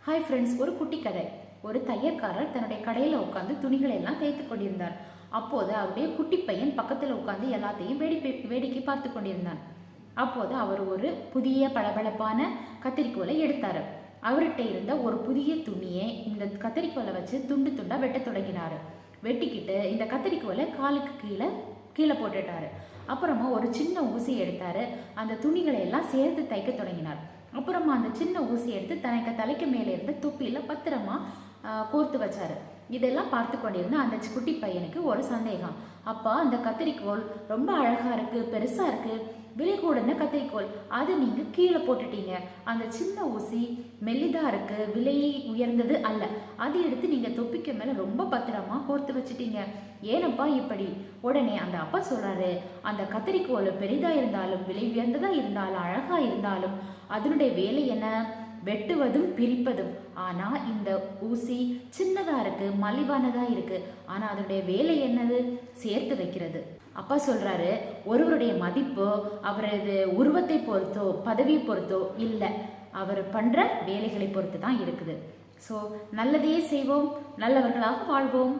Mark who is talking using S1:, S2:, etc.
S1: Hi friends, ஒரு குட்டி கதை. ஒரு தையற்காரர் தன்னுடைய கடையில் உட்காந்து துணிகளை எல்லாம் தைத்து கொண்டிருந்தார். அப்போது அவருடைய குட்டி பையன் பக்கத்தில் உட்காந்து எல்லாத்தையும் வேடிக்கை பார்த்து கொண்டிருந்தான். அப்போது அவர் ஒரு புதிய பளபளப்பான கத்திரிக்கோலை எடுத்தார். அவர்கிட்ட இருந்த ஒரு புதிய துணியை இந்த கத்திரிக்கோலை வச்சு துண்டு துண்டா வெட்ட தொடங்கினார். வெட்டிக்கிட்டு இந்த கத்திரிக்கோலை காலுக்கு கீழே போட்டுட்டாரு. அப்புறமா ஒரு சின்ன ஊசி எடுத்தாரு. அந்த துணிகளை எல்லாம் சேர்த்து தைக்க தொடங்கினார். அப்புறமா அந்த சின்ன ஊசி எடுத்து தனக்கு தலைக்கு மேலே இருந்த தொப்பியில பத்திரமா கோர்த்து வச்சாரு. இதெல்லாம் பார்த்து கொண்டிருந்த அந்த குட்டி பையனுக்கு ஒரு சந்தேகம். அப்பா, அந்த கத்திரிக்கோல் ரொம்ப அழகா இருக்கு, பெருசா இருக்கு, விலை கூடன கத்திரிக்கோல், அதை நீங்க கீழே போட்டுட்டீங்க. அந்த சின்ன ஊசி மெல்லிதா இருக்கு, விலை உயர்ந்தது அல்ல, அதை எடுத்து நீங்க தொப்பிக்கு மேல ரொம்ப பத்திரமா கோர்த்து வச்சுட்டீங்க. ஏனப்பா இப்படி? உடனே அந்த அப்பா சொல்றாரு, அந்த கத்திரிக்கோல் பெரிதா இருந்தாலும் விலை உயர்ந்ததா இருந்தாலும் அழகா இருந்தாலும் அதனுடைய வேலை என்ன? வெட்டுவதும் பிரிப்பதும். ஆனா இந்த ஊசி சின்னதா இருக்கு, மலிவானதா இருக்கு, ஆனா அதனுடைய வேலை என்னது? சேர்த்து வைக்கிறது. அப்பா சொல்றாரு, ஒருவருடைய மதிப்பு அவரது உருவத்தை பொறுத்தோ பதவியை பொறுத்தோ இல்லை, அவர் பண்ற வேலைகளை பொறுத்து தான் இருக்குது. ஸோ நல்லதையே செய்வோம், நல்லவர்களாக வாழ்வோம்.